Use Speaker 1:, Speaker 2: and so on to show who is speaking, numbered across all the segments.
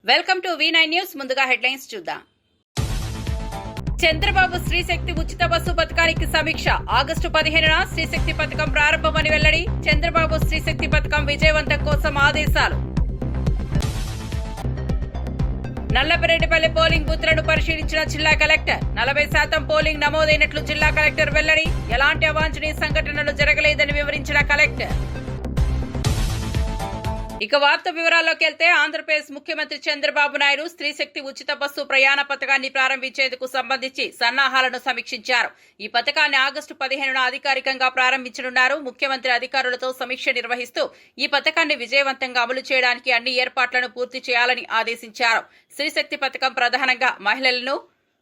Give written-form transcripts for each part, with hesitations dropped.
Speaker 1: Welcome to V9 news. ముందుగా headlines చూద్దాం. చంద్రబాబు శ్రీశక్తి ఉచిత బస్సు పథకానికి సమీక్ష. ఆగస్టు 15న శ్రీశక్తి పథకం ప్రారంభమని వెల్లడి. చంద్రబాబు శ్రీశక్తి పథకం విజయవంతం కోసం ఆదేశాలు. నల్లపరెడ్డిపల్లి పోలింగ్ బూత్లను పరిశీలించిన జిల్లా కలెక్టర్. 40% పోలింగ్ నమోదైనట్లు జిల్లా కలెక్టర్ వెల్లడి. ఎలాంటి అవాంఛనీయ సంఘటనలు జరగలేదని వివరించిన కలెక్టర్. ఇక వార్త వివరాల్లోకి వెళ్తే ఆంధ్రప్రదేశ్ ముఖ్యమంత్రి చంద్రబాబు నాయుడు స్త్రీశక్తి ఉచిత బస్సు ప్రయాణ పథకాన్ని ప్రారంభించేందుకు సంబంధించి సన్నాహాలను సమీక్షించారు. ఈ పథకాన్ని ఆగస్టు 15న అధికారికంగా ప్రారంభించనున్నారు. ముఖ్యమంత్రి అధికారులతో సమీక్ష నిర్వహిస్తూ ఈ పథకాన్ని విజయవంతంగా అమలు చేయడానికి అన్ని ఏర్పాట్లను పూర్తి చేయాలని ఆదేశించారు. స్త్రీశక్తి పథకం ప్రధానంగా మహిళలను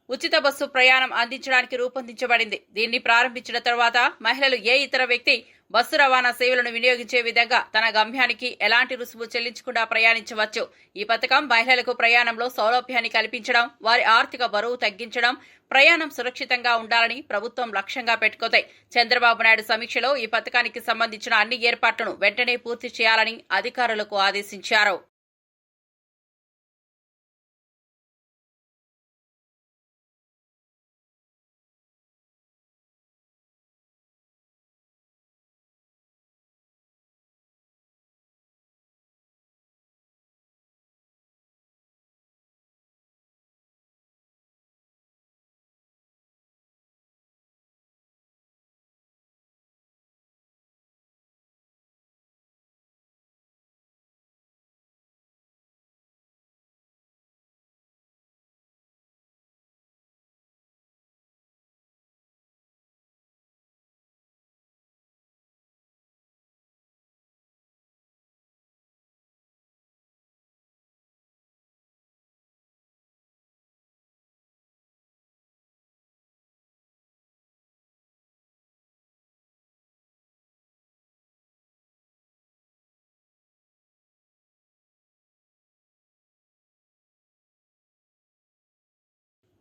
Speaker 1: ఉచిత బస్సు ప్రయాణం అందించడానికి రూపొందించబడింది. దీన్ని ప్రారంభించిన తర్వాత మహిళలు ఏ ఇతర వ్యక్తి బస్సు రవాణా సేవలను వినియోగించే విధంగా తన గమ్యానికి ఎలాంటి రుసుము చెల్లించకుండా ప్రయాణించవచ్చు. ఈ పథకం మహిళలకు ప్రయాణంలో సౌలభ్యాన్ని కల్పించడం, వారి ఆర్థిక బరువు తగ్గించడం, ప్రయాణం సురక్షితంగా ఉండాలని ప్రభుత్వం లక్ష్యంగా పెట్టుకుంది. చంద్రబాబు నాయుడు సమీక్షలో ఈ పథకానికి సంబంధించిన అన్ని ఏర్పాట్లను వెంటనే పూర్తి చేయాలని అధికారులకు ఆదేశించారు.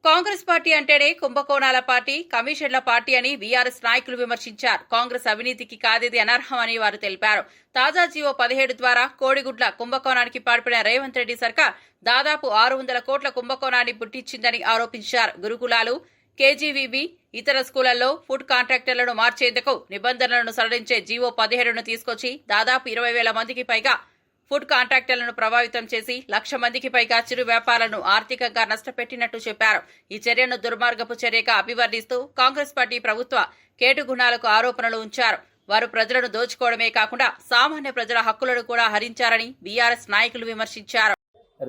Speaker 1: కాంగ్రెస్ పార్టీ అంటేనే కుంభకోణాల పార్టీ, కమిషన్ల పార్టీ అని వీఆర్ఎస్ నాయకులు విమర్శించారు. కాంగ్రెస్ అవినీతికి కాదేది అనర్హమని వారు తెలిపారు. తాజా జీవో 17 ద్వారా కోడిగుడ్ల కుంభకోణానికి పాల్పడిన రేవంత్ రెడ్డి సర్కార్ దాదాపు 600 కోట్ల కుంభకోణాన్ని పుట్టించిందని ఆరోపించారు. గురుకులాలు, కేజీవీబీ, ఇతర స్కూళ్లలో ఫుడ్ కాంట్రాక్టర్లను మార్చేందుకు నిబంధనలను సడలించే జీవో 17ను తీసుకొచ్చి దాదాపు 20,000 మందికి పైగా ఫుడ్ కాంట్రాక్టర్లను ప్రభావితం చేసి 1,00,000 మందికి పైగా చిరు వ్యాపారాలను ఆర్థికంగా నష్టపెట్టినట్టు చెప్పారు. ఈ చర్యను దుర్మార్గపు చర్యగా అభివర్ణిస్తూ కాంగ్రెస్ పార్టీ ప్రభుత్వ కేటుగుణాలకు ఆరోపణలు ఉంచారు. వారు ప్రజలను దోచుకోవడమే కాకుండా సామాన్య ప్రజల హక్కులను కూడా హరించారని బీఆర్ఎస్ నాయకులు విమర్శించారు.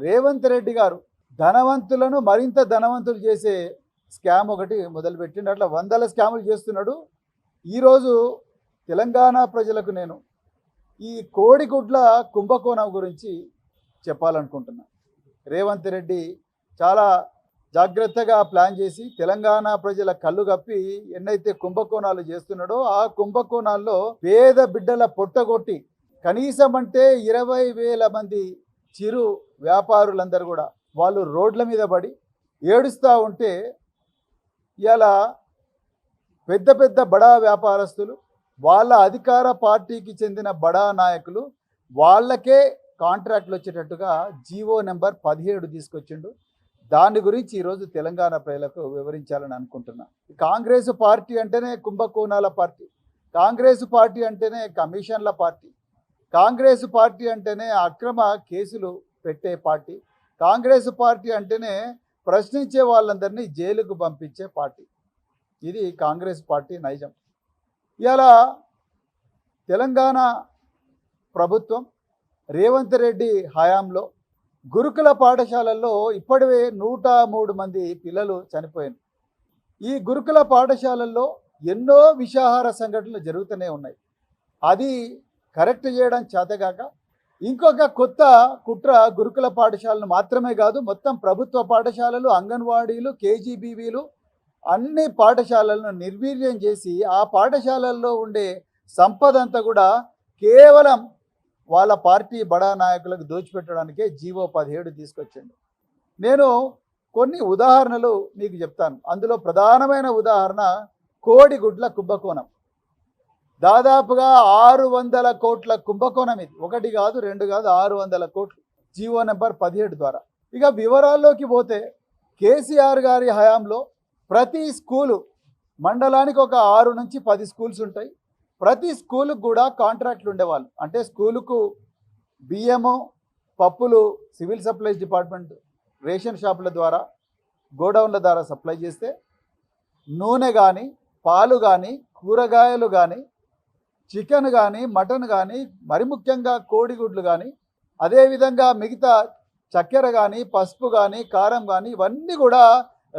Speaker 2: రేవంత్ రెడ్డి గారు ధనవంతులను మరింత ధనవంతులు చేసే స్కామ్ ఒకటి మొదలుపెట్టిండు. అట్లా 100 స్కాములు చేస్తున్నాడు. ఈరోజు తెలంగాణ ప్రజలకు నేను ఈ కోడిగుడ్ల కుంభకోణం గురించి చెప్పాలనుకుంటున్నా. రేవంత్ రెడ్డి చాలా జాగ్రత్తగా ప్లాన్ చేసి తెలంగాణ ప్రజల కళ్ళు కప్పి ఎన్నైతే కుంభకోణాలు చేస్తున్నాడో ఆ కుంభకోణాల్లో పేద బిడ్డల పొట్టగొట్టి కనీసం అంటే 20,000 మంది చిరు వ్యాపారులందరూ కూడా వాళ్ళు రోడ్ల మీద పడి ఏడుస్తూ ఉంటే ఇలా పెద్ద పెద్ద బడా వ్యాపారస్తులు, వాళ్ళ అధికార పార్టీకి చెందిన బడా నాయకులు వాళ్ళకే కాంట్రాక్ట్లు వచ్చేటట్టుగా జీవో నెంబర్ 17 తీసుకొచ్చిండు. దాని గురించి ఈరోజు తెలంగాణ ప్రజలకు వివరించాలని అనుకుంటున్నా. కాంగ్రెస్ పార్టీ అంటేనే కుంభకోణాల పార్టీ, కాంగ్రెస్ పార్టీ అంటేనే కమిషన్ల పార్టీ, కాంగ్రెస్ పార్టీ అంటేనే అక్రమ కేసులు పెట్టే పార్టీ, కాంగ్రెస్ పార్టీ అంటేనే ప్రశ్నించే వాళ్ళందరినీ జైలుకు పంపించే పార్టీ. ఇది కాంగ్రెస్ పార్టీ నైజం. ఇలా తెలంగాణ ప్రభుత్వం రేవంత్ రెడ్డి హయాంలో గురుకుల పాఠశాలల్లో ఇప్పటివే 103 మంది పిల్లలు చనిపోయారు. ఈ గురుకుల పాఠశాలల్లో ఎన్నో విషాహార సంఘటనలు జరుగుతూనే ఉన్నాయి. అది కరెక్ట్ చేయడం చేతగాక ఇంకొక కొత్త కుట్ర గురుకుల పాఠశాలను మాత్రమే కాదు, మొత్తం ప్రభుత్వ పాఠశాలలు, అంగన్వాడీలు, కేజీబీవీలు అన్ని పాఠశాలలను నిర్వీర్యం చేసి ఆ పాఠశాలల్లో ఉండే సంపద అంతా కూడా కేవలం వాళ్ళ పార్టీ బడా నాయకులకు దోచిపెట్టడానికే జీవో 17 తీసుకొచ్చిండు. నేను కొన్ని ఉదాహరణలు మీకు చెప్తాను. అందులో ప్రధానమైన ఉదాహరణ కోడిగుడ్ల కుంభకోణం. దాదాపుగా 600 కోట్ల కుంభకోణం ఇది. ఒకటి కాదు, రెండు కాదు, 600 కోట్లు జీవో నెంబర్ 17 ద్వారా. ఇక వివరాల్లోకి పోతే కేసీఆర్ గారి హయాంలో ప్రతి స్కూలు మండలానికి ఒక 6 నుంచి 10 స్కూల్స్ ఉంటాయి. ప్రతి స్కూలుకు కూడా కాంట్రాక్ట్లు ఉండేవాళ్ళు. అంటే స్కూలుకు బియ్యము పప్పులు సివిల్ సప్లైస్ డిపార్ట్మెంట్ రేషన్ షాపుల ద్వారా గోడౌన్ల ద్వారా సప్లై చేస్తే నూనె కానీ పాలు కానీ కూరగాయలు కానీ చికెన్ కానీ మటన్ కానీ మరి ముఖ్యంగా కోడిగుడ్లు కానీ అదేవిధంగా మిగతా చక్కెర కానీ పసుపు కానీ కారం కానీ ఇవన్నీ కూడా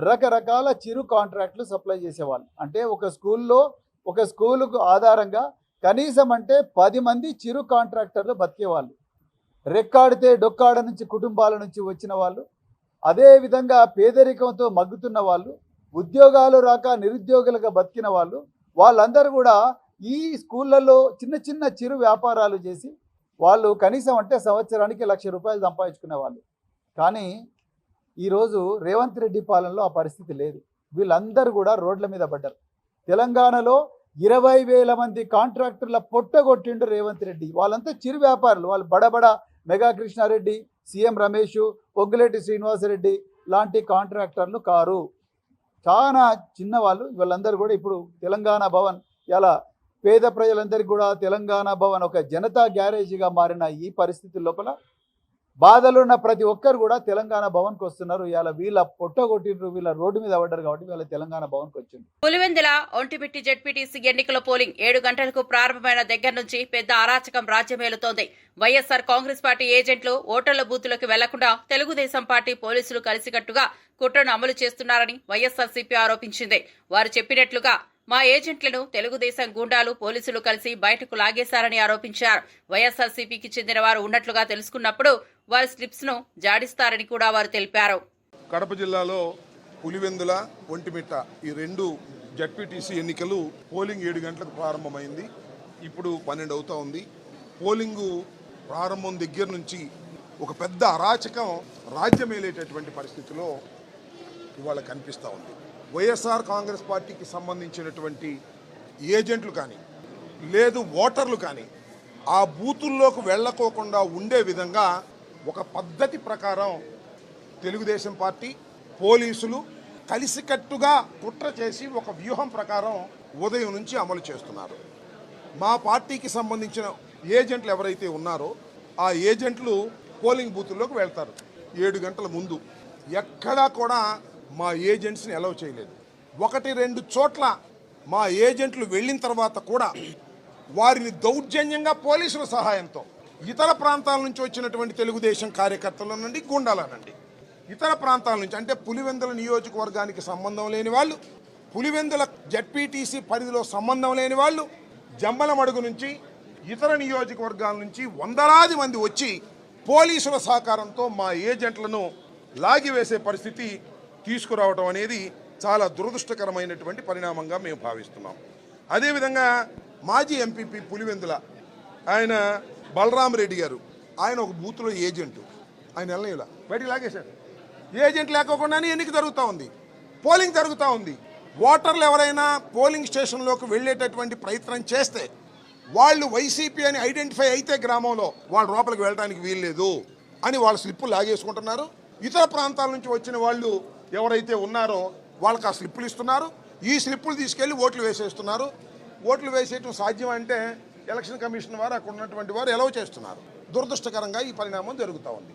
Speaker 2: రకరకాల చిరు కాంట్రాక్ట్లు సప్లై చేసేవాళ్ళు. అంటే ఒక స్కూలుకు ఆధారంగా కనీసం అంటే 10 మంది చిరు కాంట్రాక్టర్లు బతికేవాళ్ళు. రెక్కాడితే డొక్కాడ నుంచి కుటుంబాల నుంచి వచ్చిన వాళ్ళు, అదేవిధంగా పేదరికంతో మగ్గుతున్న వాళ్ళు, ఉద్యోగాలు రాక నిరుద్యోగులుగా బతికిన వాళ్ళు, వాళ్ళందరూ కూడా ఈ స్కూళ్ళల్లో చిన్న చిన్న చిరు వ్యాపారాలు చేసి వాళ్ళు కనీసం అంటే సంవత్సరానికి 1,00,000 రూపాయలు సంపాదించుకునే వాళ్ళు. కానీ ఈరోజు రేవంత్ రెడ్డి పాలనలో ఆ పరిస్థితి లేదు. వీళ్ళందరూ కూడా రోడ్ల మీద పడ్డారు. తెలంగాణలో 20,000 మంది కాంట్రాక్టర్ల పొట్టగొట్టిండు రేవంత్ రెడ్డి. వాళ్ళంతా చిరు వ్యాపారులు. వాళ్ళు బడబడ మెగా కృష్ణారెడ్డి, సీఎం రమేష్, పొగ్గులేటి శ్రీనివాసరెడ్డి లాంటి కాంట్రాక్టర్లు కారు. చాలా చిన్నవాళ్ళు. వీళ్ళందరూ కూడా ఇప్పుడు తెలంగాణ భవన్ ఇలా పేద ప్రజలందరికీ కూడా తెలంగాణ భవన్ ఒక జనతా గ్యారేజీగా మారిన ఈ పరిస్థితుల లోపల బాధలున్న ప్రతి ఒక్కరు కూడా తెలంగాణ భవన్కి వస్తున్నారు. ఇవాళ వీళ్ళ పొట్టగొట్టిండ్రు, వీళ్ళ రోడ్డు మీద పడ్డారు కాబట్టి వీళ్ళ తెలంగాణ భవన్కి వచ్చింది.
Speaker 1: పులివెందుల ఒంటిమిట్టి జెడ్పీటీసీ ఎన్నికల పోలింగ్ 7 గంటలకు ప్రారంభమైన దగ్గర నుంచి పెద్ద అరాచకం రాజ్యమేలుతోంది. వైఎస్సార్ కాంగ్రెస్ పార్టీ ఏజెంట్లు ఓటర్ల బూతులకు వెళ్లకుండా తెలుగుదేశం పార్టీ పోలీసులు కలిసికట్టుగా కుట్రను అమలు చేస్తున్నారని వైఎస్సార్సీపీ ఆరోపించింది. వారు చెప్పినట్లుగా మా ఏజెంట్లను తెలుగుదేశం గూండాలు పోలీసులు కలిసి బయటకు లాగేశారని ఆరోపించారు. వైఎస్సార్సీపీకి చెందిన వారు ఉన్నట్లుగా తెలుసుకున్నప్పుడు వారి స్లిప్స్ ను జాడిస్తారని కూడా వారు తెలిపారు.
Speaker 3: కడప జిల్లాలో పులివెందుల ఒంటిమిట్ట ఈ 2 జడ్పీటీసీ ఎన్నికలు పోలింగ్ 7 గంటలకు ప్రారంభమైంది. ఇప్పుడు 12 అవుతా ఉంది. పోలింగు ప్రారంభం దగ్గర నుంచి ఒక పెద్ద అరాచకం రాజ్యమేలేటటువంటి పరిస్థితిలో ఇవాళ కనిపిస్తూ ఉంది. వైఎస్ఆర్ కాంగ్రెస్ పార్టీకి సంబంధించినటువంటి ఏజెంట్లు కానీ లేదు ఓటర్లు కానీ ఆ బూతుల్లోకి వెళ్ళకోకుండా ఉండే విధంగా ఒక పద్ధతి ప్రకారం తెలుగుదేశం పార్టీ పోలీసులు కలిసికట్టుగా కుట్ర చేసి ఒక వ్యూహం ప్రకారం ఉదయం నుంచి అమలు చేస్తున్నారు. మా పార్టీకి సంబంధించిన ఏజెంట్లు ఎవరైతే ఉన్నారో ఆ ఏజెంట్లు పోలింగ్ బూతుల్లోకి వెళ్తారు 7 గంటల ముందు. ఎక్కడా కూడా మా ఏజెంట్స్ని అలౌ చేయలేదు. 1-2 చోట్ల మా ఏజెంట్లు వెళ్ళిన తర్వాత కూడా వారిని దౌర్జన్యంగా పోలీసుల సహాయంతో ఇతర ప్రాంతాల నుంచి వచ్చినటువంటి తెలుగుదేశం కార్యకర్తల నుండి గుండాలనండి ఇతర ప్రాంతాల నుంచి అంటే పులివెందుల నియోజకవర్గానికి సంబంధం లేని వాళ్ళు, పులివెందుల జడ్పీటీసీ పరిధిలో సంబంధం లేని వాళ్ళు, జమ్మలమడుగు నుంచి ఇతర నియోజకవర్గాల నుంచి వందలాది మంది వచ్చి పోలీసుల సహకారంతో మా ఏజెంట్లను లాగివేసే పరిస్థితి తీసుకురావడం అనేది చాలా దురదృష్టకరమైనటువంటి పరిణామంగా మేము భావిస్తున్నాం. అదేవిధంగా మాజీ ఎంపీపీ పులివెందుల ఆయన బలరాం రెడ్డి గారు, ఆయన ఒక బూత్లో ఏజెంటు. ఆయన వెళ్ళలేలా బయటికి లాగేశాడు. ఏజెంట్ లేకోకుండానే ఎన్నిక జరుగుతూ ఉంది, పోలింగ్ జరుగుతూ ఉంది. ఓటర్లు ఎవరైనా పోలింగ్ స్టేషన్లోకి వెళ్ళేటటువంటి ప్రయత్నం చేస్తే వాళ్ళు వైసీపీ అని ఐడెంటిఫై అయితే గ్రామంలో వాళ్ళు లోపలికి వెళ్ళడానికి వీల్లేదు అని వాళ్ళు స్లిప్పులు లాగేసుకుంటున్నారు. ఇతర ప్రాంతాల నుంచి వచ్చిన వాళ్ళు ఎవరైతే ఉన్నారో వాళ్ళకి ఆ స్లిప్పులు ఇస్తున్నారు. ఈ స్లిప్పులు తీసుకెళ్లి ఓట్లు వేసేస్తున్నారు. ఓట్లు వేసేయటం సాధ్యం అంటే ఎలక్షన్ కమిషన్ వారు అక్కడ ఉన్నటువంటి వారు ఎలవ్ చేస్తున్నారు. దురదృష్టకరంగా ఈ పరిణామం జరుగుతూ ఉంది.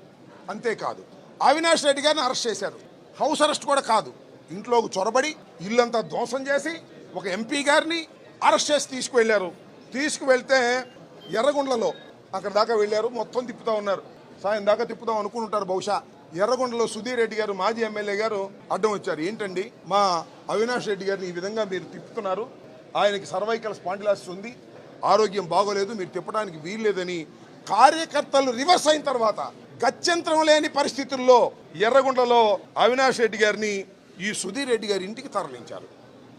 Speaker 3: అంతేకాదు అవినాష్ రెడ్డి గారిని అరెస్ట్ చేశారు. హౌస్ అరెస్ట్ కూడా కాదు, ఇంట్లోకి చొరబడి ఇల్లంతా ధ్వంసం చేసి ఒక ఎంపీ గారిని అరెస్ట్ చేసి తీసుకువెళ్ళారు. తీసుకువెళ్తే ఎర్రగొండలలో అక్కడ దాకా వెళ్ళారు, మొత్తం తిప్పుతూ ఉన్నారు. సాయం దాకా తిప్పుదాం అనుకుంటారు బహుశా. ఎర్రగొండలో సుధీర్ రెడ్డి గారు మాజీ ఎమ్మెల్యే గారు అడ్డం వచ్చారు. ఏంటండి మా అవినాష్ రెడ్డి గారిని ఈ విధంగా మీరు తిప్పుతున్నారు, ఆయనకి సర్వైకల్ స్పాండిలాసిస్ ఉంది, ఆరోగ్యం బాగోలేదు, మీరు తిప్పడానికి వీల్లేదని కార్యకర్తలు రివర్స్ అయిన తర్వాత గత్యంతరం లేని పరిస్థితుల్లో ఎర్రగొండలో అవినాష్ రెడ్డి గారిని ఈ సుధీర్ రెడ్డి గారి ఇంటికి తరలించారు.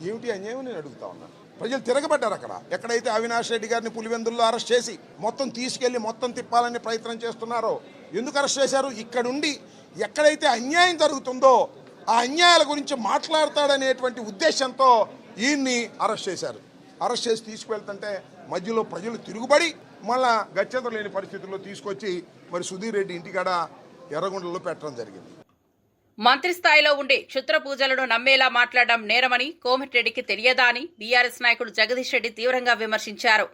Speaker 3: ఏమిటి అన్యాయం నేను అడుగుతా ఉన్నాను. ప్రజలు తిరగబడ్డారు. ఎక్కడైతే అవినాష్ రెడ్డి గారిని పులివెందుల్లో అరెస్ట్ చేసి మొత్తం తీసుకెళ్లి మొత్తం తిప్పాలని ప్రయత్నం చేస్తున్నారో ఎందుకు అరెస్ట్ చేశారు? ఇక్కడుండి ఎక్కడైతే అన్యాయం జరుగుతుందో ఆ అన్యాయాల గురించి మాట్లాడతాడనేటువంటి ఉద్దేశంతో ఈయన్ని అరెస్ట్ చేశారు. అరెస్ట్ చేసి తీసుకువెళ్తుంటే మధ్యలో ప్రజలు తిరుగుబడి మళ్ళా గత్యంతరం లేని పరిస్థితుల్లో తీసుకొచ్చి మరి సుధీర్ రెడ్డి ఇంటికాడ ఎర్రగొండలో పెట్టడం జరిగింది.
Speaker 1: మంత్రి స్థాయిలో ఉండి క్షుద్ర పూజలను నమ్మేలా మాట్లాడడం నేరమని కోమటిరెడ్డికి తెలియదా అని బీఆర్ఎస్ నాయకుడు జగదీష్ రెడ్డి తీవ్రంగా విమర్శించారు.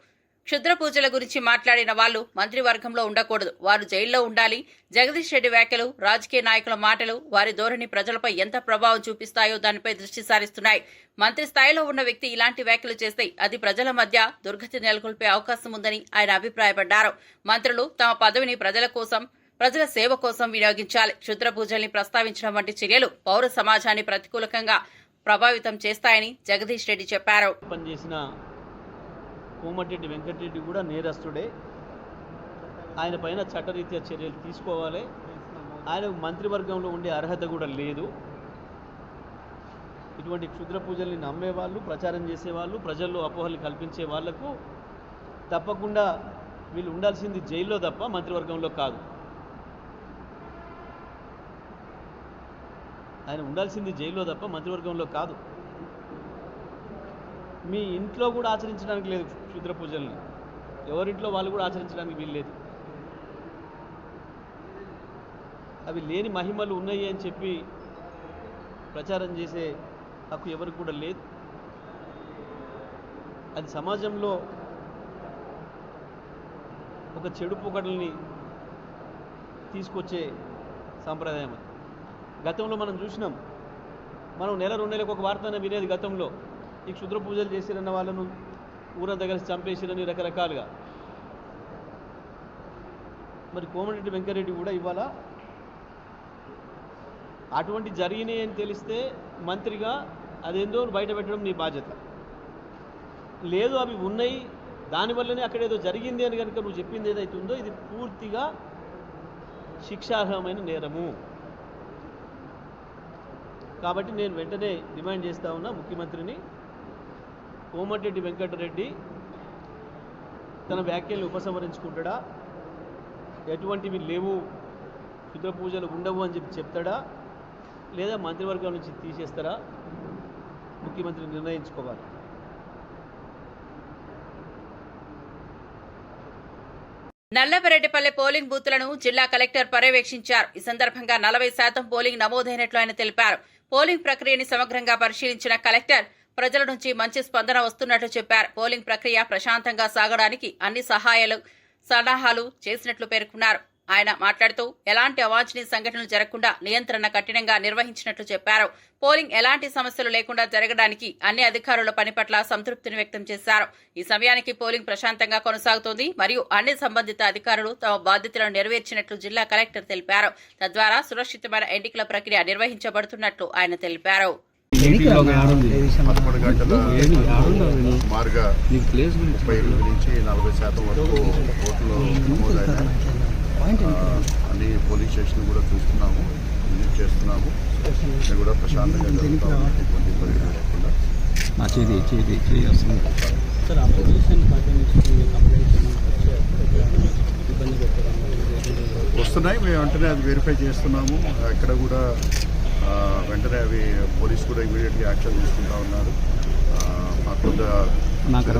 Speaker 1: క్షుద్ర పూజల గురించి మాట్లాడిన వాళ్లు మంత్రివర్గంలో ఉండకూడదు, వారు జైల్లో ఉండాలి. జగదీష్ రెడ్డి వ్యాఖ్యలు, రాజకీయ నాయకుల మాటలు, వారి ధోరణి ప్రజలపై ఎంత ప్రభావం చూపిస్తాయో దానిపై దృష్టి సారిస్తున్నాయి. మంత్రి స్థాయిలో ఉన్న వ్యక్తి ఇలాంటి వ్యాఖ్యలు చేస్తే అది ప్రజల మధ్య దుర్గతి నెలకొల్పే అవకాశం ఉందని ఆయన అభిప్రాయపడ్డారు. మంత్రులు తమ పదవిని ప్రజల కోసం, ప్రజల సేవ కోసం వినియోగించాలి. క్షుద్ర పూజల్ని ప్రస్తావించడం వంటి చర్యలు పౌర సమాజాన్ని ప్రతికూలంగా ప్రభావితం చేస్తాయని జగదీష్ రెడ్డి చెప్పారు.
Speaker 4: కోమటిరెడ్డి వెంకటరెడ్డి కూడా నేరస్తుడే. ఆయన పైన చట్టరీత్యా చర్యలు తీసుకోవాలి. ఆయనకు మంత్రివర్గంలో ఉండే అర్హత కూడా లేదు. ఇటువంటి క్షుద్ర పూజల్ని నమ్మేవాళ్ళు, ప్రచారం చేసేవాళ్ళు, ప్రజల్లో అపోహలు కల్పించే వాళ్లకు తప్పకుండా వీళ్ళు ఉండాల్సింది జైల్లో తప్ప మంత్రివర్గంలో కాదు. ఆయన ఉండాల్సింది జైల్లో తప్ప మంత్రివర్గంలో కాదు. మీ ఇంట్లో కూడా ఆచరించడానికి లేదు క్షుద్ర పూజల్ని, ఎవరింట్లో వాళ్ళు కూడా ఆచరించడానికి వీలు లేదు. అవి లేని మహిమలు ఉన్నాయి అని చెప్పి ప్రచారం చేసే హక్కు ఎవరికి కూడా లేదు. అది సమాజంలో ఒక చెడు పొగడల్ని తీసుకొచ్చే సాంప్రదాయం. అది గతంలో మనం చూసినాం. మనం నెల 2 నెలలకు ఒక వార్తనే వినేది గతంలో. ఈ క్షుద్ర పూజలు చేసిరన్న వాళ్ళను ఊరంతా కలిసి చంపేసిరని రకరకాలుగా. మరి కోమటిరెడ్డి వెంకటరెడ్డి కూడా ఇవాళ అటువంటి జరిగినాయి అని తెలిస్తే మంత్రిగా అదేందో బయట పెట్టడం నీ బాధ్యత. లేదు అవి ఉన్నాయి, దానివల్లనే అక్కడేదో జరిగింది అని కనుక నువ్వు చెప్పింది ఏదైతే ఉందో ఇది పూర్తిగా శిక్షార్హమైన నేరము. కాబట్టి నేను వెంటనే డిమాండ్ చేస్తా ఉన్నా ముఖ్యమంత్రిని, కోమటిరెడ్డి వెంకటరెడ్డి తన వ్యాఖ్యలను ఉపసంహరించుకుంటాడా, ఎటువంటివి లేవు, క్షుద్ర పూజలు ఉండవు అని చెప్పి చెప్తాడా, లేదా మంత్రివర్గం నుంచి తీసేస్తారా, ముఖ్యమంత్రి నిర్ణయించుకోవాలి.
Speaker 1: నల్లబరెడ్డిపల్లె పోలింగ్ బూత్లను జిల్లా కలెక్టర్ పర్యవేక్షించారు. ఈ సందర్భంగా 40% పోలింగ్ నమోదైనట్లు ఆయన తెలిపారు. పోలింగ్ ప్రక్రియని సమగ్రంగా పరిశీలించిన కలెక్టర్ ప్రజల నుంచి మంచి స్పందన వస్తున్నట్లు చెప్పారు. పోలింగ్ ప్రక్రియ ప్రశాంతంగా సాగడానికి అన్ని సన్నాహాలు చేసినట్లు పేర్కొన్నారు. ఆయన మాట్లాడుతూ ఎలాంటి అవాంఛనీయ సంఘటనలు జరగకుండా నియంత్రణ కఠినంగా నిర్వహించినట్లు చెప్పారు. పోలింగ్ ఎలాంటి సమస్యలు లేకుండా జరగడానికి అన్ని అధికారుల పని పట్ల సంతృప్తిని వ్యక్తం చేశారు. ఈ సమయానికి పోలింగ్ ప్రశాంతంగా కొనసాగుతోంది మరియు అన్ని సంబంధిత అధికారులు తమ బాధ్యతలను నెరవేర్చినట్లు జిల్లా కలెక్టర్ తెలిపారు. తద్వారా సురక్షితమైన ఎన్నికల ప్రక్రియ నిర్వహించబడుతున్నట్లు ఆయన తెలిపారు.
Speaker 5: 11 గంటల సుమారుగా 38 నుంచి 40% వరకు ఓట్లు నమోదైన అన్ని పోలింగ్ స్టేషన్ కూడా చూస్తున్నాము, విజిట్ చేస్తున్నాము. ఇది కూడా ప్రశాంతంగా జరుగుతాము, ఎటువంటి ఇబ్బంది లేకుండా. వస్తున్నాయి, మేము వెంటనే అది వెరిఫై చేస్తున్నాము. ఎక్కడ కూడా వెంటనే అవి పోలీసు కూడా ఇమీడియట్గా యాక్షన్ తీసుకుంటా ఉన్నారు.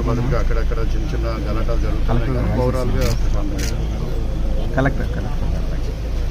Speaker 5: బదులుగా అక్కడక్కడ చిన్న చిన్న గలాటాలు జరుగుతున్నాయి, కానీ ఓవరాల్గా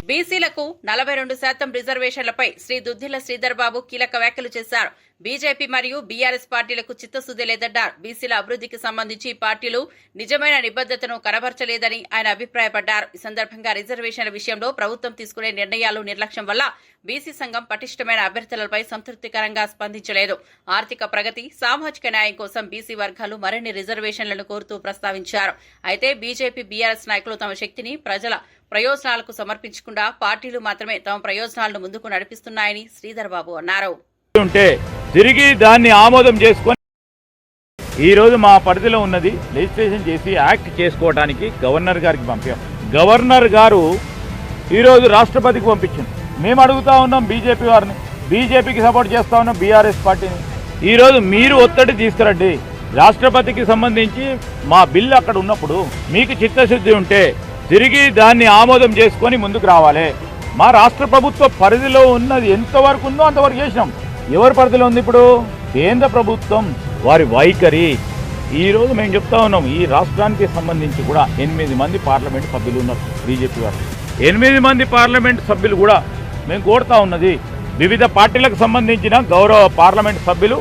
Speaker 1: బీసీలకు 42% రిజర్వేషన్లపై శ్రీ దుద్దిల శ్రీధర్ బాబు కీలక వ్యాఖ్యలు చేశారు. బీజేపీ మరియు బీఆర్ఎస్ పార్టీలకు చిత్తశుద్ది లేదన్నారు. బీసీల అభివృద్ధికి సంబంధించి పార్టీలు నిజమైన నిబద్దతను కనబరచలేదని ఆయన అభిప్రాయపడ్డారు. ఈ సందర్భంగా రిజర్వేషన్ల విషయంలో ప్రభుత్వం తీసుకునే నిర్ణయాలు నిర్లక్ష్యం వల్ల బీసీ సంఘం పటిష్టమైన అభ్యర్థులపై సంతృప్తికరంగా స్పందించలేదు. ఆర్థిక ప్రగతి, సామాజిక న్యాయం కోసం బీసీ వర్గాలు మరిన్ని రిజర్వేషన్లను కోరుతూ ప్రస్తావించారు. అయితే బీజేపీ, బీఆర్ఎస్ నాయకులు తమ శక్తిని ప్రజల ప్రయోజనాలకు సమర్పించకుండా పార్టీలు మాత్రమే తమ ప్రయోజనాలను ముందుకు నడిపిస్తున్నాయని శ్రీధర్ బాబు అన్నారు.
Speaker 6: తిరిగి దాన్ని ఆమోదం చేసుకొని ఈరోజు మా పరిధిలో ఉన్నది లెజిస్లేషన్ చేసి యాక్ట్ చేసుకోవడానికి గవర్నర్ గారికి పంపాం. గవర్నర్ గారు ఈరోజు రాష్ట్రపతికి పంపించింది. మేము అడుగుతా ఉన్నాం బీజేపీ వారిని, బీజేపీకి సపోర్ట్ చేస్తా ఉన్నాం బీఆర్ఎస్ పార్టీని. ఈరోజు మీరు ఒత్తిడి తీసుకురండి. రాష్ట్రపతికి సంబంధించి మా బిల్లు అక్కడ ఉన్నప్పుడు మీకు చిత్తశుద్ధి ఉంటే తిరిగి దాన్ని ఆమోదం చేసుకొని ముందుకు రావాలి. మా రాష్ట్ర ప్రభుత్వ పరిధిలో ఉన్నది ఎంతవరకు ఉందో అంతవరకు చేసినాం. ఎవరి పరిధిలో ఉంది ఇప్పుడు? కేంద్ర ప్రభుత్వం వారి వైఖరి. ఈరోజు మేము చెప్తా ఉన్నాం, ఈ రాష్ట్రానికి సంబంధించి కూడా 8 మంది పార్లమెంట్ సభ్యులు ఉన్నారు బీజేపీ వారు. 8 మంది పార్లమెంట్ సభ్యులు కూడా మేము కోరుతా ఉన్నది, వివిధ పార్టీలకు సంబంధించిన గౌరవ పార్లమెంట్ సభ్యులు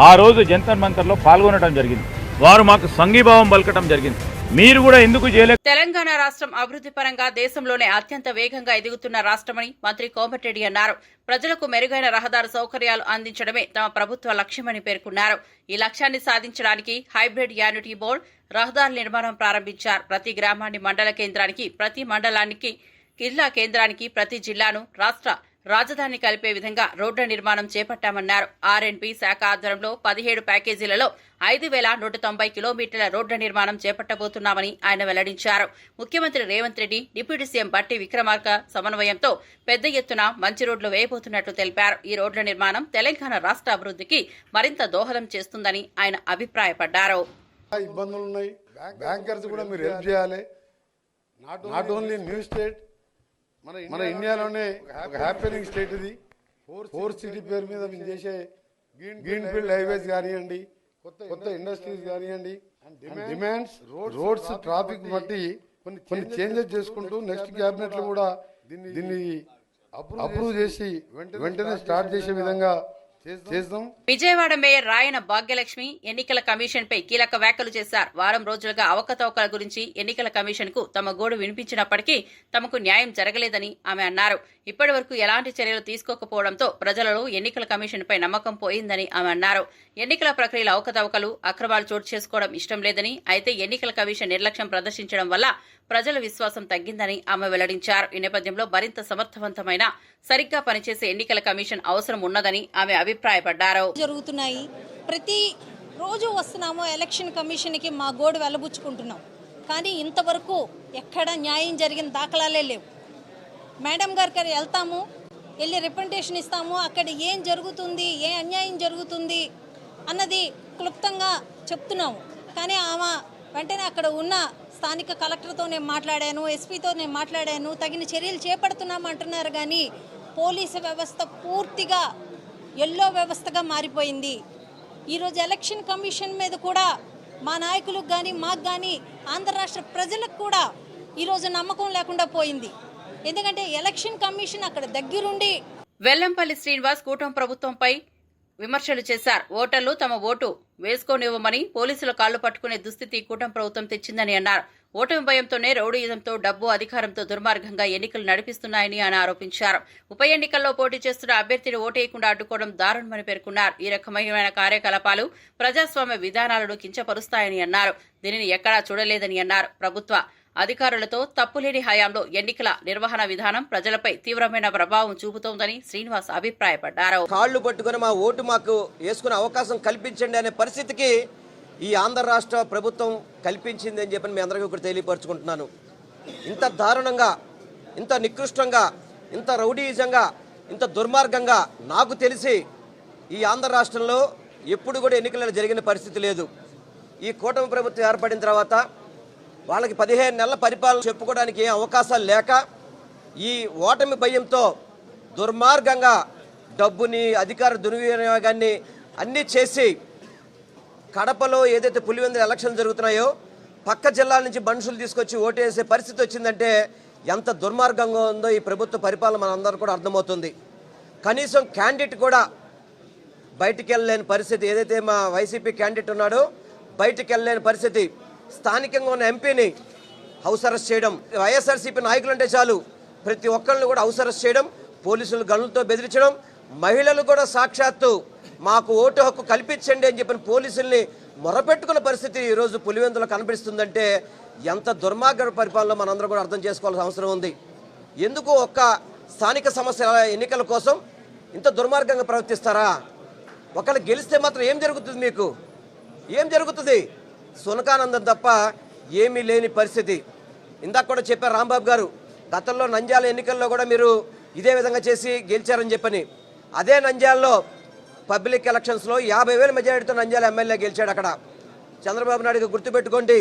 Speaker 6: ఆ రోజు జంతర్ మంతర్లో పాల్గొనడం జరిగింది. వారు మాకు సంఘీభావం పలకటం జరిగింది. మీరు కూడా ఎందుకు చేయలేదు?
Speaker 1: తెలంగాణ రాష్ట్రం అభివృద్ధి పరంగా దేశంలోనే అత్యంత వేగంగా ఎదుగుతున్న రాష్ట్రమని మంత్రి కోమటిరెడ్డి అన్నారు. ప్రజలకు మెరుగైన రహదారి సౌకర్యాలు అందించడమే తమ ప్రభుత్వ లక్ష్యమని పేర్కొన్నారు. ఈ లక్ష్యాన్ని సాధించడానికి హైబ్రిడ్ యాన్యుటీ బోర్డు రహదారుల నిర్మాణం ప్రారంభించారు. ప్రతి గ్రామాన్ని మండల కేంద్రానికి, ప్రతి మండలానికి జిల్లా కేంద్రానికి, ప్రతి జిల్లాను రాష్ట్ర రాజధాని కలిపే విధంగా రోడ్ల నిర్మాణం చేపట్టామన్నారు. ఆర్ఎండ్బి శాఖ ఆధ్వర్యంలో 17 ప్యాకేజీలలో 5,190 కిలోమీటర్ల రోడ్ల నిర్మాణం చేపట్టబోతున్నామని ఆయన వెల్లడించారు. ముఖ్యమంత్రి రేవంత్ రెడ్డి, డిప్యూటీ సీఎం బట్టి విక్రమార్క సమన్వయంతో పెద్ద ఎత్తున మంచి రోడ్లు వేయబోతున్నట్లు తెలిపారు. ఈ రోడ్ల నిర్మాణం తెలంగాణ రాష్ట్ర అభివృద్ధికి మరింత దోహదం చేస్తుందని ఆయన అభిప్రాయపడ్డారు.
Speaker 7: ఇబ్బందులు ఉన్నాయి, బ్యాంకర్స్ కూడా మీరు హెల్ప్ చేయాలి. నాట్ ఓన్లీ న్యూ స్టేట్, మన ఇండియాలోనే ఒక హ్యాపీనింగ్ స్టేట్ ఇది. 4 సిటీ పేరు మీద మేము చేసే గ్రీన్ ఫీల్డ్ హైవేస్ కానివ్వండి, కొత్త ఇండస్ట్రీస్ కానివ్వండి, డిమాండ్స్ రోడ్స్ ట్రాఫిక్ బట్టి కొన్ని చేంజెస్ చేసుకుంటూ నెక్స్ట్ క్యాబినెట్ లో కూడా దీన్ని అప్రూవ్ చేసి వెంటనే స్టార్ట్ చేసే విధంగా చేద్దాం.
Speaker 1: విజయవాడ మేయర్ రాయన భాగ్యలక్ష్మి ఎన్నికల కమిషన్ పై కీలక వ్యాఖ్యలు చేశారు. వారం రోజులుగా అవకతవకల గురించి ఎన్నికల కమిషన్ కు తమ గోడు వినిపించినప్పటికీ తమకు న్యాయం జరగలేదని ఆమె అన్నారు. ఇప్పటి వరకు ఎలాంటి చర్యలు తీసుకోకపోవడంతో ప్రజలలో ఎన్నికల కమిషన్ పై నమ్మకం పోయిందని ఆమె అన్నారు. ఎన్నికల ప్రక్రియలో అవకతవకలు, అక్రమాలు చోటు చేసుకోవడం ఇష్టం లేదని, అయితే ఎన్నికల కమిషన్ నిర్లక్ష్యం ప్రదర్శించడం వల్ల ప్రజల విశ్వాసం తగ్గిందని ఆమె వెల్లడించారు. ఈ నేపథ్యంలో మరింత సమర్థవంతమైన, సరిగ్గా పనిచేసే ఎన్నికల కమిషన్ అవసరం ఉన్నదని ఆమె అభిప్రాయపడ్డారు.
Speaker 8: జరుగుతున్నాయి, ప్రతి రోజు వస్తున్నాము ఎలక్షన్ కమిషన్కి మా గోడు వెల్లబుచ్చుకుంటున్నాం. కానీ ఇంతవరకు ఎక్కడ న్యాయం జరిగిన దాఖలాలే లేవు. మేడం గారికి వెళ్తాము, వెళ్ళి రిప్రజెంటేషన్ ఇస్తాము, అక్కడ ఏం జరుగుతుంది, ఏ అన్యాయం జరుగుతుంది అన్నది క్లుప్తంగా చెప్తున్నాము. కానీ ఆమె వెంటనే అక్కడ ఉన్న స్థానిక కలెక్టర్తో నేను మాట్లాడాను, ఎస్పీతో నేను మాట్లాడాను, తగిన చర్యలు చేపడుతున్నాము అంటున్నారు. కానీ పోలీసు వ్యవస్థ పూర్తిగా ఎల్లో వ్యవస్థగా మారిపోయింది. ఈరోజు ఎలక్షన్ కమిషన్ మీద కూడా మా నాయకులకు కానీ, మాకు కానీ, ఆంధ్ర రాష్ట్ర ప్రజలకు కూడా ఈరోజు నమ్మకం లేకుండా పోయింది. ఎందుకంటే ఎలక్షన్ కమిషన్ అక్కడ దగ్గరుండి.
Speaker 1: వెల్లంపల్లి శ్రీనివాస్ కూటమి ప్రభుత్వంపై విమర్శలు చేశారు. ఓటర్లు తమ ఓటు వేసుకోనివ్వమని పోలీసుల కాళ్లు పట్టుకునే దుస్థితి కూటమి ప్రభుత్వం తెచ్చిందని అన్నారు. ఓటమి భయంతోనే రౌడీయిజంతో, డబ్బు, అధికారంతో దుర్మార్గంగా ఎన్నికలు నడిపిస్తున్నాయని ఆయన ఆరోపించారు. ఉప ఎన్నికల్లో పోటీ చేస్తున్న అభ్యర్థిని ఓటేయకుండా అడ్డుకోవడం దారుణమని పేర్కొన్నారు. ఈ రకమైన కార్యకలాపాలు ప్రజాస్వామ్య విధానాలను కించపరుస్తాయని అన్నారు. దీనిని ఎక్కడా చూడలేదని అన్నారు. ప్రభుత్వ అధికారులతో తప్పులేని హయాంలో ఎన్నికల నిర్వహణ విధానం ప్రజలపై తీవ్రమైన ప్రభావం చూపుతోందని శ్రీనివాస్ అభిప్రాయపడ్డారు.
Speaker 9: కాళ్లు పట్టుకుని మా ఓటు మాకు వేసుకునే అవకాశం కల్పించండి అనే పరిస్థితికి ఈ ఆంధ్ర రాష్ట్ర ప్రభుత్వం కల్పించింది అని చెప్పి మీ అందరికీ ఒకటి తెలియపరుచుకుంటున్నాను. ఇంత దారుణంగా, ఇంత నికృష్టంగా, ఇంత రౌడీయిజంగా, ఇంత దుర్మార్గంగా నాకు తెలిసి ఈ ఆంధ్ర రాష్ట్రంలో ఎప్పుడు కూడా ఎన్నికలలో జరిగిన పరిస్థితి లేదు. ఈ కూటమి ప్రభుత్వం ఏర్పడిన తర్వాత వాళ్ళకి 15 నెలల పరిపాలన చెప్పుకోవడానికి ఏం అవకాశాలు లేక ఈ ఓటమి భయంతో దుర్మార్గంగా డబ్బుని, అధికార దుర్వినియోగాన్ని అన్నీ చేసి కడపలో ఏదైతే పులివెందుల ఎలక్షన్ జరుగుతున్నాయో పక్క జిల్లాల నుంచి మనుషులు తీసుకొచ్చి ఓటేసే పరిస్థితి వచ్చిందంటే ఎంత దుర్మార్గంగా ఉందో ఈ ప్రభుత్వ పరిపాలన మనందరూ కూడా అర్థమవుతుంది. కనీసం క్యాండిడేట్ కూడా బయటికి వెళ్ళలేని పరిస్థితి, ఏదైతే మా వైసీపీ క్యాండిడేట్ ఉన్నాడో బయటికి వెళ్ళలేని పరిస్థితి. స్థానికంగా ఉన్న ఎంపీని హౌస్ అరెస్ట్ చేయడం, వైఎస్ఆర్సీపీ నాయకులు అంటే చాలు ప్రతి ఒక్కరిని కూడా హౌస్ అరెస్ట్ చేయడం, పోలీసులు గన్నులతో బెదిరించడం, మహిళలు కూడా సాక్షాత్తు మాకు ఓటు హక్కు కల్పించండి అని చెప్పిన పోలీసుల్ని మొరపెట్టుకున్న పరిస్థితి ఈరోజు పులివెందులో కనిపిస్తుందంటే ఎంత దుర్మార్గ పరిపాలన మనందరం కూడా అర్థం చేసుకోవాల్సిన అవసరం ఉంది. ఎందుకు ఒక్క స్థానిక సమస్య ఎన్నికల కోసం ఇంత దుర్మార్గంగా ప్రవర్తిస్తారా? ఒకళ్ళు గెలిస్తే మాత్రం ఏం జరుగుతుంది? మీకు ఏం జరుగుతుంది? సునకానందం తప్ప ఏమీ లేని పరిస్థితి. ఇందాక కూడా చెప్పారు రాంబాబు గారు, గతంలో నంద్యాల ఎన్నికల్లో కూడా మీరు ఇదే విధంగా చేసి గెలిచారని చెప్పని. అదే నంద్యాలలో పబ్లిక్ ఎలక్షన్స్లో 50,000 మెజారిటీతో నంద్యాల ఎమ్మెల్యే గెలిచాడు. అక్కడ చంద్రబాబు నాయుడుకి గుర్తుపెట్టుకోండి,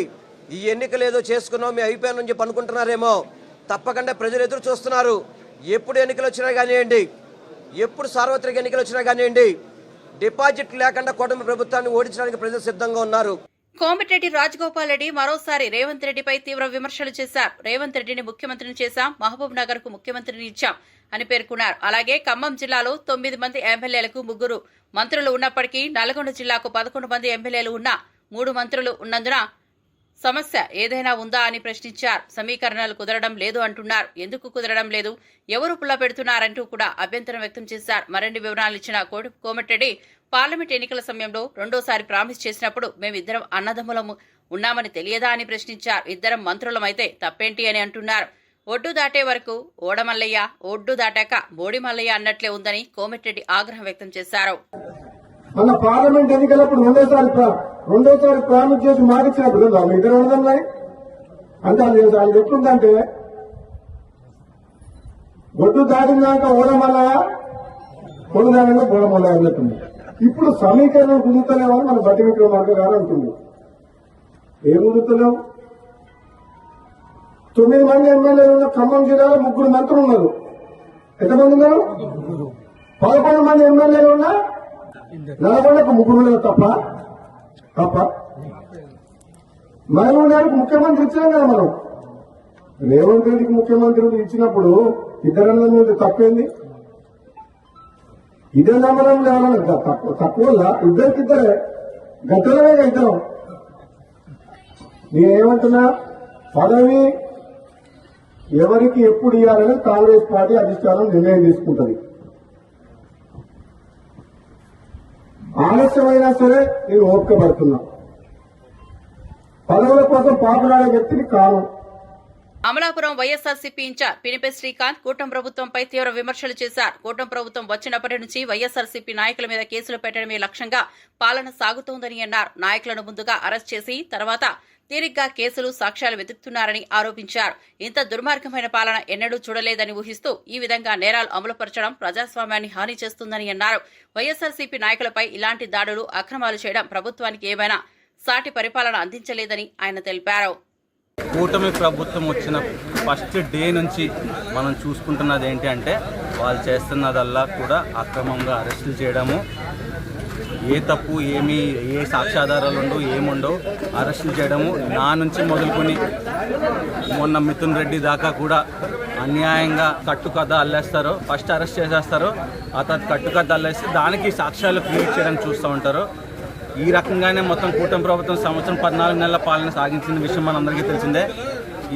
Speaker 9: ఈ ఎన్నికలు ఏదో చేసుకున్నాం, మేము అయిపోయానని చెప్పి అనుకుంటున్నారేమో. తప్పకుండా ప్రజలు ఎదురు చూస్తున్నారు. ఎప్పుడు ఎన్నికలు వచ్చినా కానివ్వండి, ఎప్పుడు సార్వత్రిక ఎన్నికలు వచ్చినా కానివ్వండి, డిపాజిట్ లేకుండా కూటమి ప్రభుత్వాన్ని ఓడించడానికి ప్రజలు సిద్ధంగా ఉన్నారు.
Speaker 1: కోమటిరెడ్డి రాజగోపాల్ రెడ్డి మరోసారి రేవంత్ రెడ్డిపై తీవ్ర విమర్శలు చేశారు. రేవంత్ రెడ్డిని ముఖ్యమంత్రిని చేశాం, మహబూబ్ నగర్ కు ముఖ్యమంత్రిని ఇచ్చాం అని పేర్కొన్నారు. అలాగే ఖమ్మం జిల్లాలో 9 మంది ఎమ్మెల్యేలకు 3 మంత్రులు ఉన్నప్పటికీ నల్గొండ జిల్లాకు 11 మంది ఎమ్మెల్యేలు ఉన్నా 3 మంత్రులు ఉన్నందున సమస్య ఏదైనా ఉందా అని ప్రశ్నించారు. సమీకరణలు కుదరడం లేదు అంటున్నారు. ఎందుకు కుదరడం లేదు, ఎవరు పుల్ల పెడుతున్నారంటూ కూడా అభ్యంతరం వ్యక్తం చేశారు. మరిన్ని వివరాలు ఇచ్చిన కోమటిరెడ్డి పార్లమెంట్ ఎన్నికల సమయంలో రెండోసారి ప్రామిస్ చేసినప్పుడు మేమిద్దరం అన్నదమ్ములము ఉన్నామని తెలియదా అని ప్రశ్నించారు. ఇద్దరం మంత్రులమైతే తప్పేంటి అని అంటున్నారు. ఒడ్డు దాటే వరకు ఓడమల్లయ్య, ఒడ్డు దాటాక బోడి మల్లయ్య అన్నట్లే ఉందని కోమటిరెడ్డి ఆగ్రహం వ్యక్తం చేశారు.
Speaker 10: మన పార్లమెంట్ ఎన్నికలప్పుడు రెండోసారి ప్రామిస్ చేసి మాటిచ్చినప్పుడు ఇద్దరు ఉండదండి అంటే వాళ్ళు ఎట్లుందంటే ఒడ్డు దాటినాక ఓడమల్లయ్య, ఒడ్డు దాటినాక బోడమల్లయ్య అని చెప్తుంది. ఇప్పుడు సమీకరణం కుదురుతలేమని మన బట్టి విక్రమార్క గారు అంటుంది. ఏం కుదురుతలేవు? 9 మంది ఎమ్మెల్యేలు ఉన్న ఖమ్మం జిల్లాలో 3 మంత్రులు ఉన్నారు. ఎంతమంది ఉన్నారు? 11 మంది ఎమ్మెల్యేలు ఉన్నా నల్గొండకు 3 ఉన్నారు. తప్ప మహబూబ్ గారికి ముఖ్యమంత్రి ఇచ్చినాం కదా మనం. రేవంత్ రెడ్డికి ముఖ్యమంత్రి ఇచ్చినప్పుడు ఇద్దరన్న మీద తప్పేంది? ఇదే నమ్మడం లేవాలని తక్కువ ఇద్దరికిద్దరే గట్టలనే ఇద్దరం. నేనేమంటున్నా, పదవి ఎవరికి ఎప్పుడు ఇవ్వాలని కాంగ్రెస్ పార్టీ అధిష్టానం నిర్ణయం తీసుకుంటుంది. ఆలస్యమైనా సరే నేను ఓపిక పడుతున్నా. పదవుల కోసం పాపులాడే వ్యక్తిని కాను.
Speaker 1: అమలాపురం వైఎస్ఆర్సీపీ ఇన్ఛార్జ్ పినిపే శ్రీకాంత్ కూటమి ప్రభుత్వంపై తీవ్ర విమర్శలు చేశారు. కూటమి ప్రభుత్వం వచ్చినప్పటి నుంచి వైఎస్ఆర్సీపీ నాయకుల మీద కేసులు పెట్టడమే లక్ష్యంగా పాలన సాగుతోందని అన్నారు. నాయకులను ముందుగా అరెస్ట్ చేసి తర్వాత తీరిగ్గా కేసులు, సాక్ష్యాలు వెతుకుతున్నారని ఆరోపించారు. ఇంత దుర్మార్గమైన పాలన ఎన్నడూ చూడలేదని ఊహిస్తూ ఈ విధంగా నేరాలు అమలుపరచడం ప్రజాస్వామ్యాన్ని హాని చేస్తుందని అన్నారు. వైఎస్ఆర్సీపీ నాయకులపై ఇలాంటి దాడులు, అక్రమాలు చేయడం ప్రభుత్వానికి ఏమైనా సాటి పరిపాలన అందించలేదని ఆయన తెలిపారు.
Speaker 11: కూటమి ప్రభుత్వం వచ్చిన ఫస్ట్ డే నుంచి మనం చూసుకుంటున్నది ఏంటి అంటే వాళ్ళు చేస్తున్నదల్లా కూడా అక్రమంగా అరెస్టులు చేయడము, ఏ తప్పు ఏ సాక్ష్యాధారాలు ఉండవు, ఏముండవు, అరెస్టులు చేయడము. నా నుంచి మొదలుకొని మొన్న మిథున్ రెడ్డి దాకా కూడా అన్యాయంగా కట్టుకథ అల్లేస్తారు. ఫస్ట్ అరెస్ట్ చేసేస్తారు, ఆ తర్వాత కట్టుకథ అల్లేసి దానికి సాక్ష్యాలు క్రియేట్ చేయడానికి చూస్తూ ఉంటారు. ఈ రకంగానే మొత్తం కూటమి ప్రభుత్వం సంవత్సరం 14 నెలల పాలన సాగించిన విషయం మనందరికీ తెలిసిందే.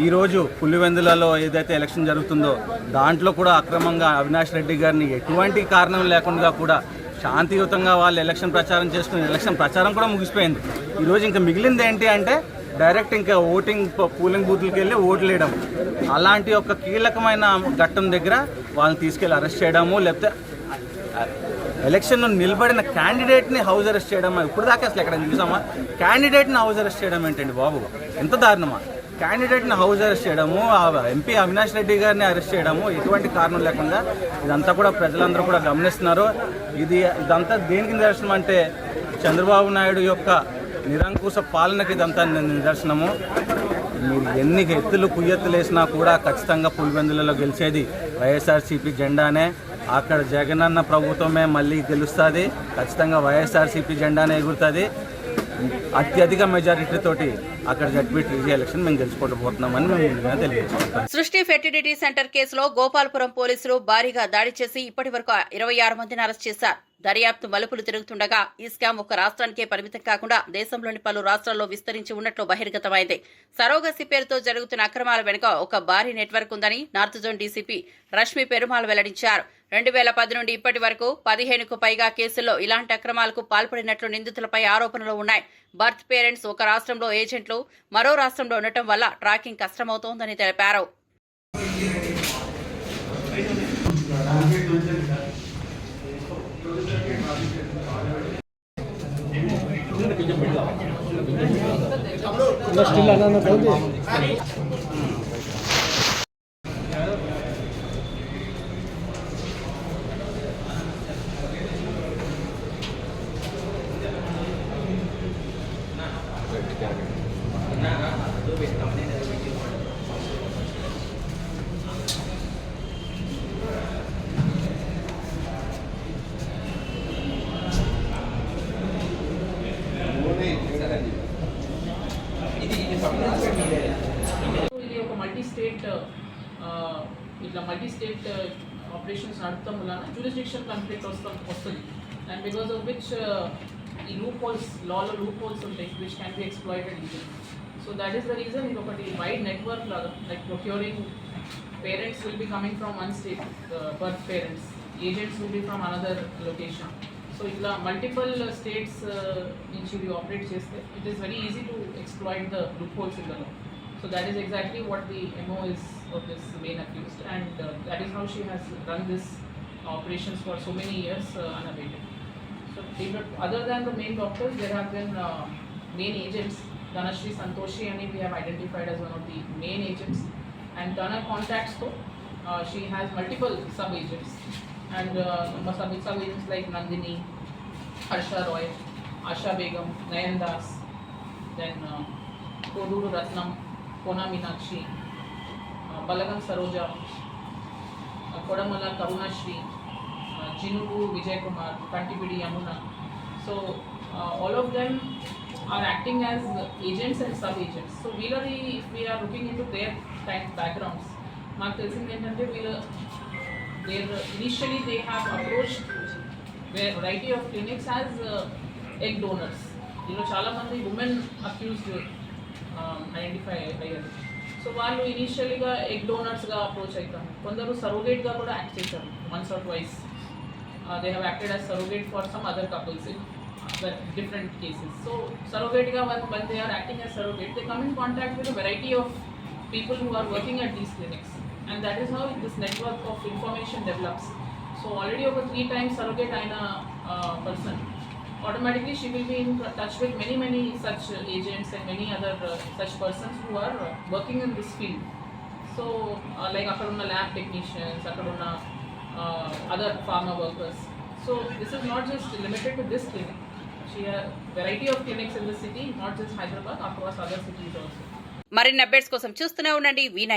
Speaker 11: ఈరోజు పులివెందులలో ఏదైతే ఎలక్షన్ జరుగుతుందో దాంట్లో కూడా అక్రమంగా అవినాష్ రెడ్డి గారిని ఎటువంటి కారణం లేకుండా కూడా శాంతియుతంగా వాళ్ళు ఎలక్షన్ ప్రచారం చేసుకుని ఎలక్షన్ ప్రచారం కూడా ముగిసిపోయింది. ఈరోజు ఇంకా మిగిలింది ఏంటి అంటే డైరెక్ట్ ఇంకా పోలింగ్ బూత్లకు వెళ్ళి ఓట్లు వేయడం. అలాంటి ఒక కీలకమైన ఘట్టం దగ్గర వాళ్ళని తీసుకెళ్లి అరెస్ట్ చేయడము, లేకపోతే ఎలక్షన్లో నిలబడిన క్యాండిడేట్ని హౌస్ అరెస్ట్ చేయడం. ఇప్పుడు దాకా అసలు ఎక్కడ చూసామా? క్యాండిడేట్ని హౌస్ అరెస్ట్ చేయడం ఏంటండి బాబు, ఎంత దారుణమా? క్యాండిడేట్ని హౌస్ అరెస్ట్ చేయడము, ఎంపీ అవినాష్ రెడ్డి గారిని అరెస్ట్ చేయడము ఎటువంటి కారణం లేకుండా. ఇదంతా కూడా ప్రజలందరూ కూడా గమనిస్తున్నారు. ఇదంతా దేనికి నిదర్శనం అంటే చంద్రబాబు నాయుడు యొక్క నిరంకుశ పాలనకి ఇదంతా నిదర్శనము. మీరు ఎన్ని ఎత్తులు కుయ్యెత్తులు వేసినా కూడా ఖచ్చితంగా పులివెందులలో గెలిచేది వైఎస్ఆర్సీపీ జెండానే. అక్కడ జగనన్న ప్రభుత్వమే మళ్ళీ గెలుస్తుంది. ఖచ్చితంగా వైఎస్ఆర్సీపీ జెండానే ఎగురుతుంది. అత్యధిక మెజారిటీతోటి అక్కడ జడ్పీటీ ఎలక్షన్ మేము గెలుచుకోబోతున్నామని మేము తెలియజేస్తాం.
Speaker 1: సృష్టి ఫెర్టిలిటీ సెంటర్ కేసులో గోపాల్పురం పోలీసులు భారీగా దాడి చేసి ఇప్పటి వరకు 26 మందిని అరెస్ట్ చేశారు. దర్యాప్తు మలుపులు తిరుగుతుండగా ఈ స్కామ్ ఒక రాష్ట్రానికే పరిమితం కాకుండా దేశంలోని పలు రాష్ట్రాల్లో విస్తరించి ఉన్నట్లు బహిర్గతమైంది. సరోగసి పేరుతో జరుగుతున్న అక్రమాల వెనుక ఒక భారీ నెట్వర్క్ ఉందని north zone DCP Rashmi Perumal వెల్లడించారు. 2010 నుండి ఇప్పటి వరకు 15కు పైగా కేసుల్లో ఇలాంటి అక్రమాలకు పాల్పడినట్లు నిందితులపై ఆరోపణలు ఉన్నాయి. బర్త్ పేరెంట్స్ ఒక రాష్ట్రంలో ఏజెంట్లు మరో రాష్ట్రంలో ఉండటం వల్ల ట్రాకింగ్ కష్టమవుతోందని తెలిపారు.
Speaker 12: మల్టీ స్టేట్ ఆపరేషన్స్ నడుపుతాం వలన జ్యూరిస్డిక్షన్ కాన్ఫ్లిక్ట్ వస్తుంది అండ్ బికాస్ ఆఫ్ విచ్ ఈ లూప్ హోల్స్ లాలో లూప్ హోల్స్ ఉంటాయి which can be exploited easy. So that is the reason ఇది ఒకటి వైడ్ నెట్వర్క్ లాగా like procuring parents will be coming from one state birth parents, agents will be from another location. So ఇట్లా multiple states నుంచి ఇవి operate చేస్తే it is very easy to exploit the loop holes in the law. So that is exactly what the MO is of this main accused, and that is how she has run this operations for so many years unabated. So other than the main doctors, there have been main agents. Dhanashree Santoshi and we have identified as one of the main agents, and Tana contacts though she has multiple sub agents, and sub agents like Nandini, Harsha Roy, Asha Begum, Nayan Das, then Koduru Ratnam, Kona Meenakshi, Balagam Saroja, Kodamala Karunashri, Jinugu Vijay Kumar, Kantipidi Yamuna. So all of them are acting as agents and sub-agents. So if we are looking into their kind of backgrounds, మాకు తెలిసింది ఏంటంటే initially they have approached a variety of clinics as egg donors. దీనిలో చాలామంది women accused identify అయ్యారు. So వాళ్ళు ఇనీషియల్గా egg డోనర్స్గా approach అవుతారు. కొందరు సరోగేట్గా కూడా యాక్ట్ చేశారు once or twice. They have acted as surrogate for some other couples in different cases. So surrogate when they are acting as surrogate, they come in contact with a variety of people who are working at these clinics, and that is how this network of information develops. So already over 3 times surrogate aina person, automatically she will be in touch with many such agents and many other such persons who are working in this field. So like akadunna lab technicians, akadunna other pharma workers. So this is not just limited to this clinic. She has variety of clinics in the city, not just Hyderabad, across other cities also.
Speaker 1: మరిన్ని updates కోసం చూస్తూనే ఉండండి V9.